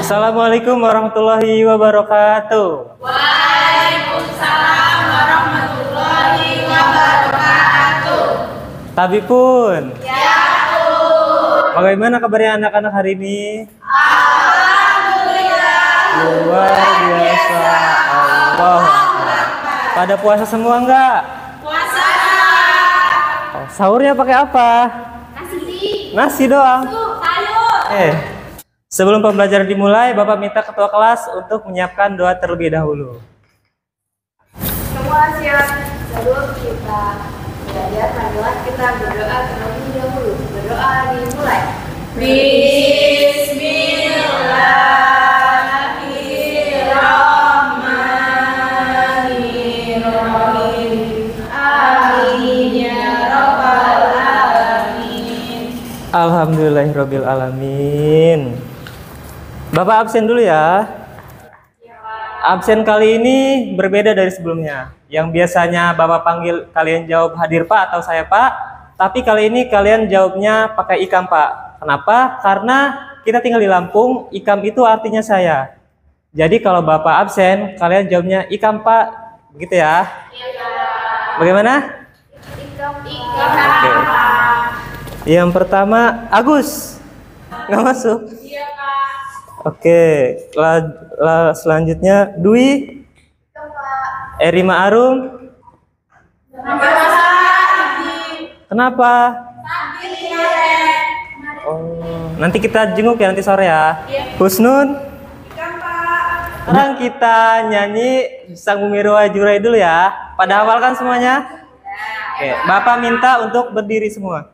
Assalamualaikum warahmatullahi wabarakatuh. Waalaikumsalam warahmatullahi wabarakatuh. Tabipun. Ya Tuh. Bagaimana kabarnya anak-anak hari ini? Alhamdulillah. Luar biasa. Allah. Pada puasa semua enggak? Puasa. Oh, sahurnya pakai apa? Nasi. Nasi doang. Sayur. Sebelum pembelajaran dimulai, Bapak minta ketua kelas untuk menyiapkan doa terlebih dahulu. Semua siap. Sebelum kita belajar, marilah kita berdoa terlebih dahulu. Berdoa dimulai. Bismillahirrahmanirrahim. Amin ya rabbal alamin. Alhamdulillahirabbil alamin. Bapak absen dulu ya. Absen kali ini berbeda dari sebelumnya. Yang biasanya Bapak panggil kalian jawab hadir Pak atau saya Pak, tapi kali ini kalian jawabnya pakai ikam Pak. Kenapa? Karena kita tinggal di Lampung, ikam itu artinya saya. Jadi kalau Bapak absen, kalian jawabnya ikam Pak, begitu ya? Bagaimana? Oke. Yang pertama Agus, nggak masuk. Oke, selanjutnya Dwi, Erima Arum. Kenapa? Oh, nanti kita jenguk ya nanti sore ya. Husnun. Sekarang kita nyanyi Sang Bumi Ruwa Jurai dulu ya. Pada hafal kan semuanya? Oke, Bapak minta untuk berdiri semua.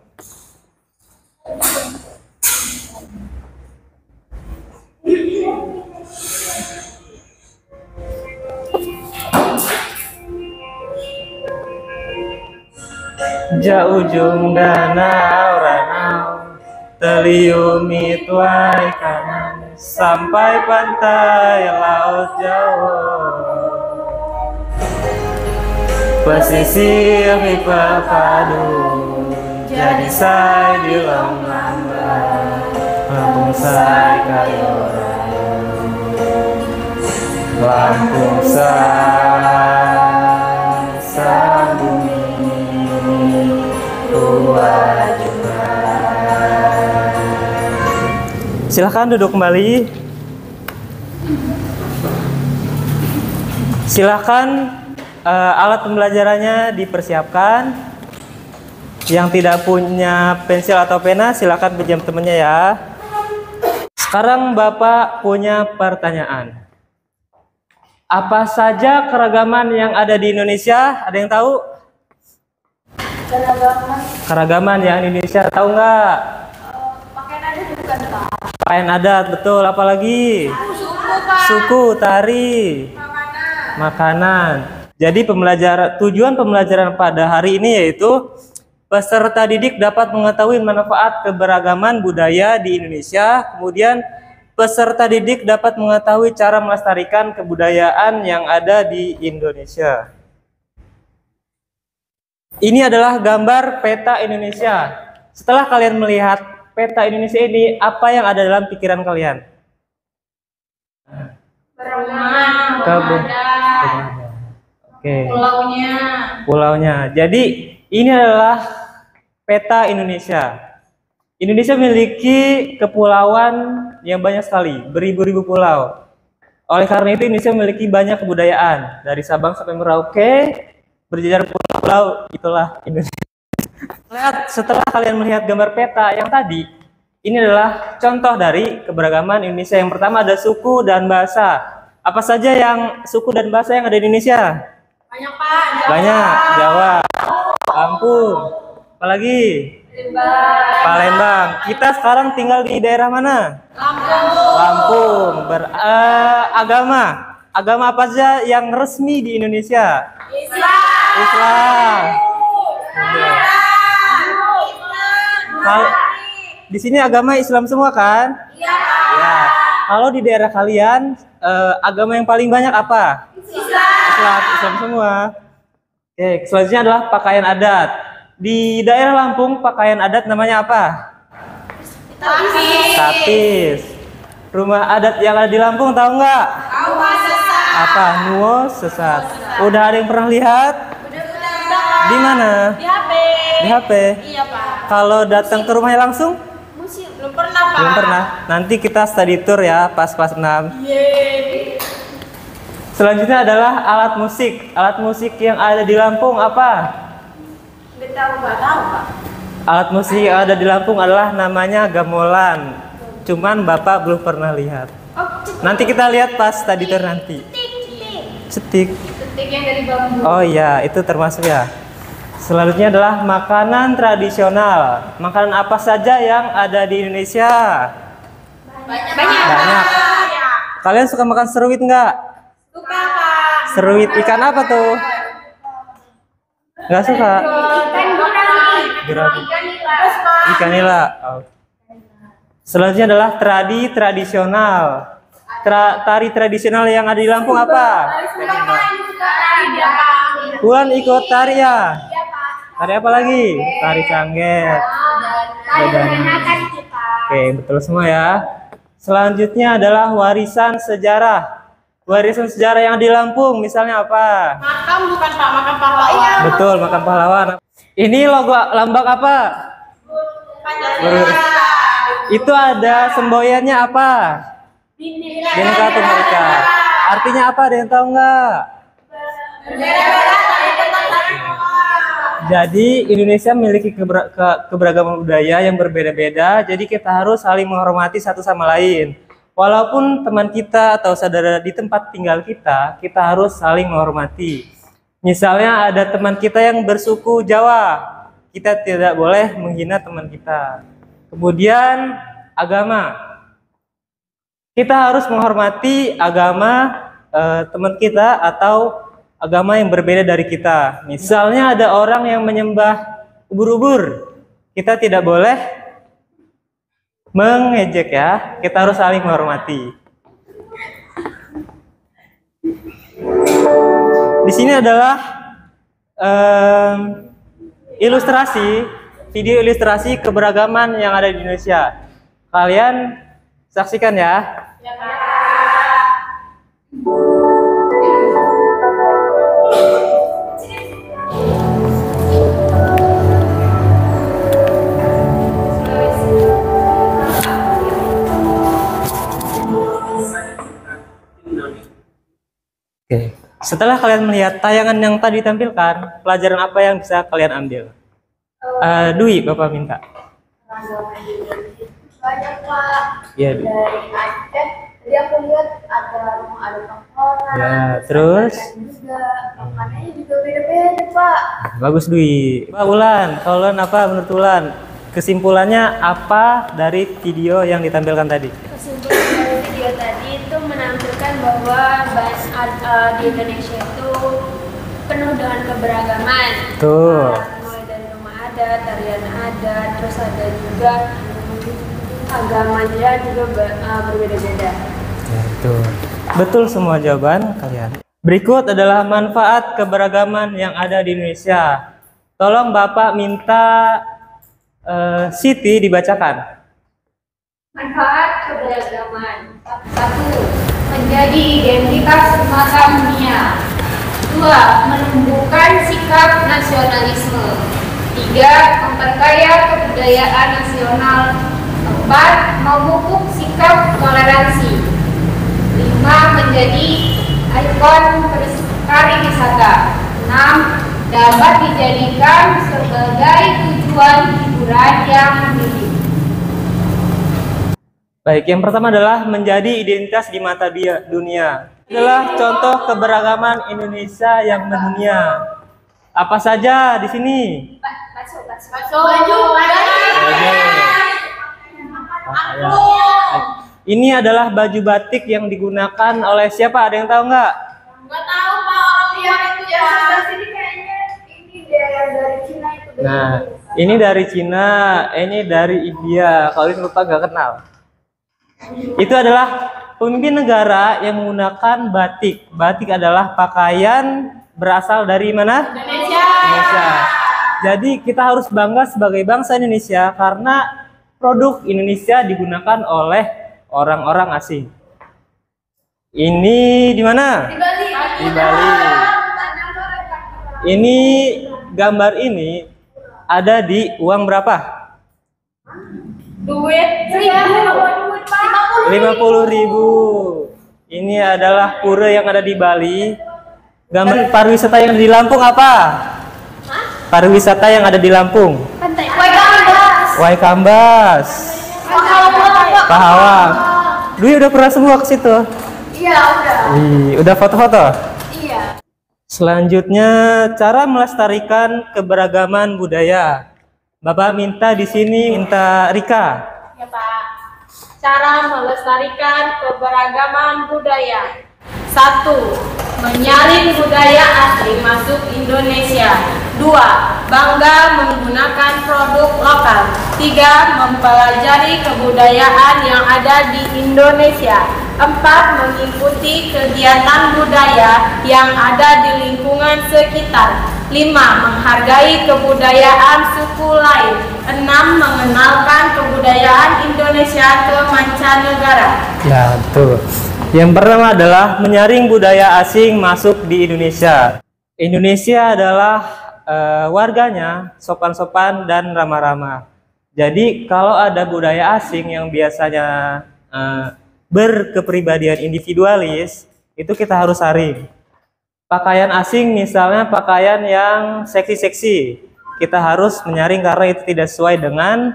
Ujung danau ranau terliumi tuai kanan sampai pantai laut Jawa, pesisir pipa padu jadi say di lamba Lampung say kayora Lampung say sang bumi Silahkan duduk kembali. Silahkan alat pembelajarannya dipersiapkan. Yang tidak punya pensil atau pena silahkan pinjam temannya ya. Sekarang Bapak punya pertanyaan. Apa saja keragaman yang ada di Indonesia? Ada yang tahu? Keragaman yang Indonesia, tahu nggak? Pakaian adat bukan Pak. Pakaian adat, betul. Apalagi? Suku, tari, makanan. Jadi tujuan pembelajaran pada hari ini yaitu peserta didik dapat mengetahui manfaat keberagaman budaya di Indonesia. Kemudian peserta didik dapat mengetahui cara melestarikan kebudayaan yang ada di Indonesia. Ini adalah gambar peta Indonesia. Setelah kalian melihat peta Indonesia ini, apa yang ada dalam pikiran kalian? Oke. Pulaunya. Jadi ini adalah peta Indonesia. Indonesia memiliki kepulauan yang banyak sekali, beribu-ribu pulau. Oleh karena itu Indonesia memiliki banyak kebudayaan dari Sabang sampai Merauke. Berjejar pulau, itulah Indonesia. Lihat, setelah kalian melihat gambar peta yang tadi, ini adalah contoh dari keberagaman Indonesia. Yang pertama ada suku dan bahasa. Apa saja yang suku dan bahasa yang ada di Indonesia? Banyak Pak. Banyak. Jawa, Lampung, apalagi? Palembang. Kita sekarang tinggal di daerah mana? Lampung. Agama apa saja yang resmi di Indonesia? Islam. Kalau di sini agama Islam semua kan? Iya. Ya. Kalau di daerah kalian agama yang paling banyak apa? Islam semua. Oke, selanjutnya adalah pakaian adat. Di daerah Lampung pakaian adat namanya apa? Tapis. Rumah adat yang ada di Lampung tahu nggak? Tahu sesat. Apa? Nuo Sesat. Udah ada yang pernah lihat? Di mana? Di HP. Di HP. Iya Pak. Kalau datang ke rumahnya langsung? Musim belum pernah Pak. Belum pernah. Nanti kita study tour ya pas kelas 6. Yeay. Selanjutnya adalah alat musik. Alat musik yang ada di Lampung apa? Nggak tahu Pak. Alat musik yang ada di Lampung adalah namanya gamelan. Cuman Bapak belum pernah lihat. Oh, cetik. Nanti kita lihat pas study tour nanti. Cetik. Cetik yang dari bambu. Oh iya, itu termasuk ya. Selanjutnya adalah makanan tradisional. Makanan apa saja yang ada di Indonesia? Banyak. Kalian suka makan seruit nggak? Suka Pak. Seruit ikan apa tuh? Nggak suka? Ikan gurami. Gurami. Ikan nila. Terus Pak. Ikan nila. Oh. Selanjutnya adalah tradisional. Tari tradisional yang ada di Lampung apa? Bulan ikut tari ya? Tari apa lagi? Tari Cangget. Oke, betul semua ya. Selanjutnya adalah warisan sejarah. Warisan sejarah yang di Lampung misalnya apa? Makam bukan Pak, makam pahlawan. Betul, makam pahlawan. Ini logo lambang apa? Pancasila. Itu ada semboyannya apa? Bhinneka Tunggal Ika. Artinya apa? Ada yang tahu nggak? Jadi Indonesia memiliki keberagaman budaya yang berbeda-beda. Jadi kita harus saling menghormati satu sama lain. Walaupun teman kita atau saudara di tempat tinggal kita harus saling menghormati. Misalnya ada teman kita yang bersuku Jawa, kita tidak boleh menghina teman kita. Kemudian agama. Kita harus menghormati agama teman kita atau agama yang berbeda dari kita. Misalnya ada orang yang menyembah ubur-ubur. Kita tidak boleh mengejek ya. Kita harus saling menghormati. Di sini adalah video ilustrasi keberagaman yang ada di Indonesia. Kalian saksikan ya. Oke. Setelah kalian melihat tayangan yang tadi ditampilkan, pelajaran apa yang bisa kalian ambil? Dwi, Bapak minta. Banyak Pak. Iya, Dari Aceh. Tadi aku lihat ada tongkrongan. Ya, terus? Juga makanannya juga beda-beda Pak. Bagus Dwi. Pak Ulan, kalau Ulan apa menurut Ulan? Kesimpulannya apa dari video yang ditampilkan tadi? Kesimpulan dari video tadi itu menampilkan bahwa di Indonesia itu penuh dengan keberagaman. Tuh. Mulai dari rumah adat, tarian adat, terus ada juga agamanya juga berbeda-beda. Ya, betul. Betul semua jawaban kalian. Berikut adalah manfaat keberagaman yang ada di Indonesia. Tolong Bapak minta Siti dibacakan. Manfaat keberagaman. 1. Menjadi identitas mata dunia. 2. Menumbuhkan sikap nasionalisme. 3. Memperkaya kebudayaan nasional. 4. Memupuk sikap toleransi. 5. Menjadi ikon pariwisata. 6. Dapat dijadikan sebagai tujuan hiburan yang mendidik. Baik, yang pertama adalah menjadi identitas di mata dunia. Adalah contoh keberagaman Indonesia yang mendunia. Apa saja di sini? Baju. Ini adalah baju batik yang digunakan oleh siapa? Ada yang tahu nggak? Nggak tahu Pak, orang luar itu ya. Sebelah sini kayaknya ini dari Cina itu. Nah, ini dari Cina, ini dari India. Kalian lupa nggak kenal? Itu adalah pemimpin negara yang menggunakan batik. Batik adalah pakaian berasal dari mana? Indonesia. Jadi kita harus bangga sebagai bangsa Indonesia karena produk Indonesia digunakan oleh orang-orang asing. Ini di mana? Di Bali. Di Bali. Ini gambar ini ada di uang berapa? Duit 50.000. Ini adalah pura yang ada di Bali. Gambar pariwisata yang di Lampung apa? Pariwisata yang ada di Lampung. Pantai Waikambas. Waikambas. Pahawang. Dwi udah pernah semua ke situ? Iya, udah. Udah foto-foto? Iya. Selanjutnya, cara melestarikan keberagaman budaya. Bapak minta di sini, minta Rika. Ya, Pak. Cara melestarikan keberagaman budaya. 1. Menyaring budaya asli masuk Indonesia. 2. Bangga menggunakan produk lokal. 3. Mempelajari kebudayaan yang ada di Indonesia. 4. Mengikuti kegiatan budaya yang ada di lingkungan sekitar. 5. Menghargai kebudayaan suku lain. 6. Mengenalkan kebudayaan Indonesia ke mancanegara. Ya, betul. Yang pertama adalah menyaring budaya asing masuk di Indonesia. Indonesia adalah warganya sopan-sopan dan ramah-ramah. Jadi kalau ada budaya asing yang biasanya berkepribadian individualis, itu kita harus saring. Pakaian asing misalnya pakaian yang seksi-seksi, kita harus menyaring karena itu tidak sesuai dengan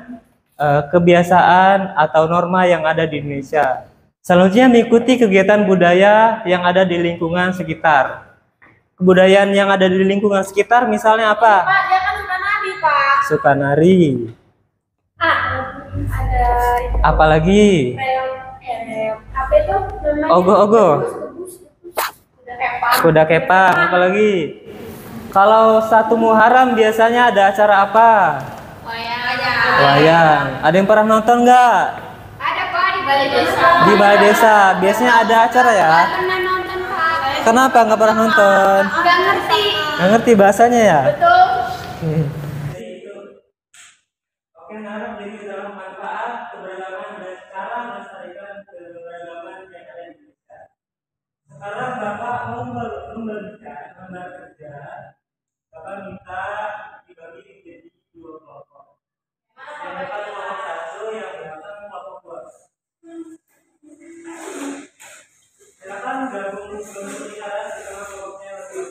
kebiasaan atau norma yang ada di Indonesia. Selanjutnya mengikuti kegiatan budaya yang ada di lingkungan sekitar. Kebudayaan yang ada di lingkungan sekitar misalnya apa? Pak, dia kan suka nari, Pak. Suka nari. Ada Apalagi? apa itu namanya? Ogo-ogo. Udah kepang. Kuda kepang. Apalagi? Kalau 1 Muharram biasanya ada acara apa? Wayang. Wayang. Ada yang pernah nonton nggak? Ada, Pak, di Balai Desa. Di Balai Desa. Biasanya ada acara ya? Nggak pernah nonton, Pak. Kenapa nggak pernah nonton? Nggak ngerti. Nggak ngerti bahasanya ya? Betul. Oke, harap jadi dalam manfaat keberagaman dan cara melestarikan keberagaman yang ada di Indonesia. Sekarang Bapak mau membagikan gambar kerja. Bapak minta dibagi menjadi 2 kelompok. Yang depan kelompok 1, yang belakang kelompok 2. Silakan gabung berbicara setelah kelompoknya lebih.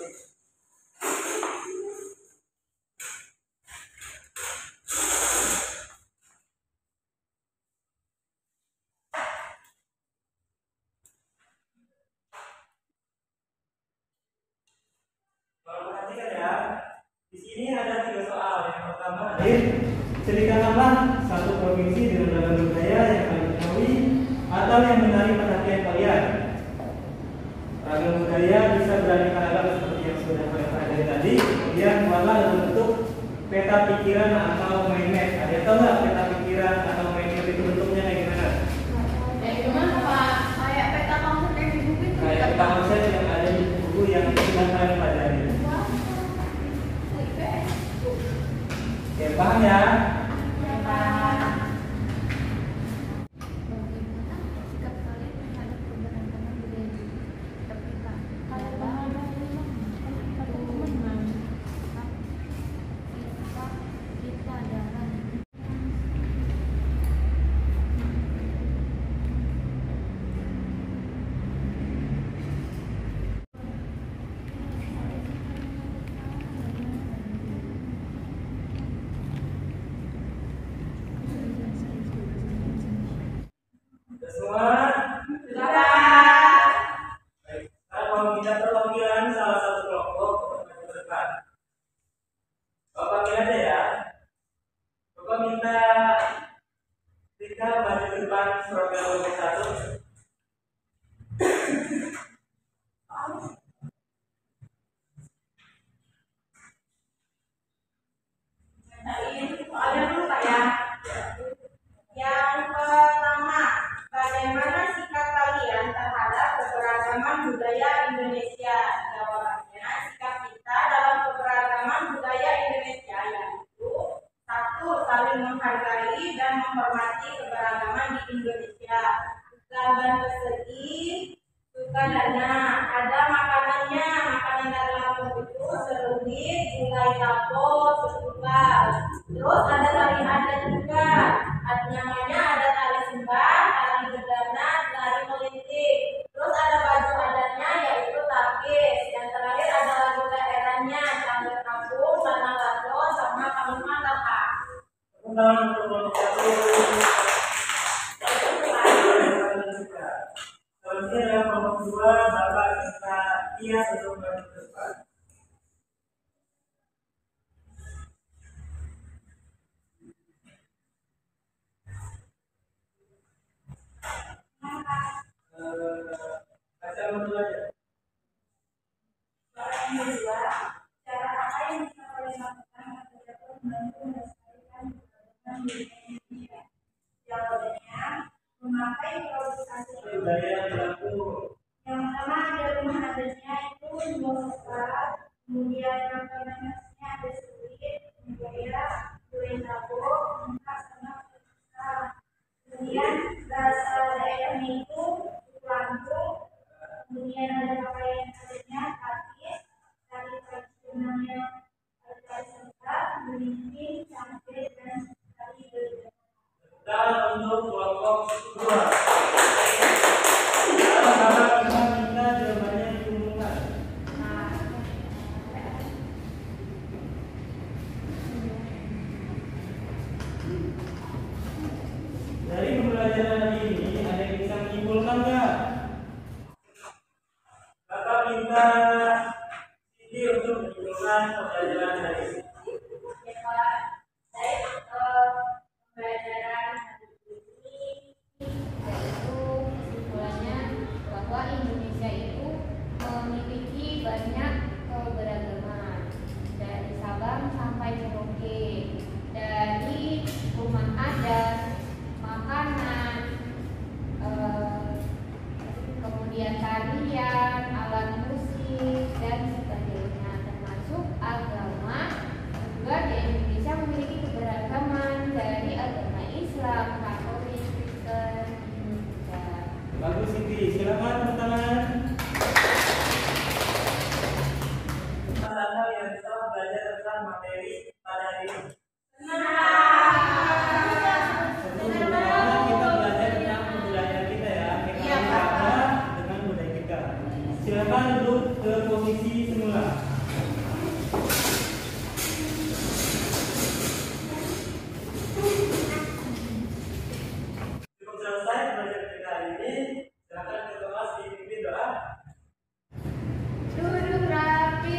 Perhatikan ya, di sini ada 3 soal. Yang pertama, ceritakanlah satu provinsi dengan ragam budaya yang kalian ketahui atau yang menarik perhatian kalian. Ragam budaya bisa beraneka ragam seperti yang sudah kalian pelajari tadi. Kemudian buatlah dalam bentuk peta pikiran atau mind map. Ada yang tahu nggak peta pikiran atau mind map itu bentuknya kayak gimana? Kayak gimana, Pak? Kayak peta konsep yang di buku itu. Kayak peta konsep yang ada di buku yang sudah kalian pelajari. Oke, paham ya? Semua? Baik. Sekarang mau minta perwakilan salah satu kelompok untuk maju ke depan. Bapak panggil aja ya. Bapak minta Rika maju ke depan program kelompok 1. Soalnya dulu, Pak, ya. Yang pertama, bagaimana sikap kalian terhadap keberagaman budaya Indonesia? Jawabannya, sikap kita dalam keberagaman budaya Indonesia yaitu 1. Saling menghargai dan menghormati keberagaman di Indonesia. laban persegi, sukadana. Ada makanannya, makanan dari Lampung itu serubit, gulai tapo, sesuka. Terus ada tari adat juga, namanya ada tari sembah, tari berdana, tari melinting. Terus ada baju adatnya yaitu tapis. Yang terakhir ada lagu daerahnya, campur kampung, tanah lado, sama panglima tapak. Selanjutnya kelompok kedua, Bapak Ika Tias untuk maju ke depan. Baca dulu aja. Yang kedua, cara apa yang bisa kalian lakukan agar dapat membantu melestarikan budaya di Indonesia? Jawabannya, memakai produk asli. Budaya Lampung. Yang pertama ada rumah adatnya itu Mostar, kemudian makanan khasnya ada sulit, budaya, gulai tapo, lengkap sama susah. Kemudian bahasa daerahnya itu Lampung, kemudian ada pakaian adatnya tapis, tari tradisionalnya tari sembah, melinting, cangkir, dan tari berdana. Dan untuk kelompok kedua, Bapak bisa minta jawabannya diumumkan. Dari pembelajaran ini ada yang bisa menyimpulkan nggak? Bapak minta Siti untuk menyimpulkan pembelajaran dari sini. Ya Pak, saya pembelajaran hari ini yaitu kesimpulannya bahwa Indonesia itu memiliki banyak keberagaman dari Sabang sampai Merauke, dari rumah adat, makanan, kemudian tarian, alat musik dan sebagainya, termasuk agama. Juga di Indonesia memiliki keberagaman dari agama Islam, Katolik, Kristen, Hindu. Bagus Siti, silakan tepuk tangan. Anda yang bisa belajar tentang materi pada hari ini. Sebelumnya kita belajar tentang budaya kita ya. Kita belajar dengan budaya kita. Silakan duduk ke posisi semula. Cukup selesai belajar kita hari ini. Silakan ke kelas dipimpin doa. Duduk rapi.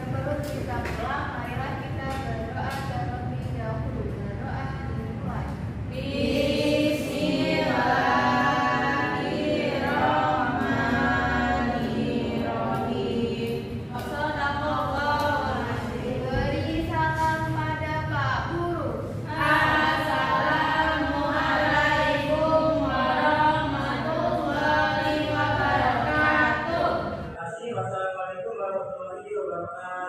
Sebelum kita pulang, marilah kita berdoa terlebih dahulu. Berdoa dimulai. Bismillahirrahmanirrahim. Wassalamualaikum. Beri salam pada Pak Guru. Assalamualaikum warahmatullahi wabarakatuh. Terima kasih. Wassalamualaikum warahmatullahi wabarakatuh.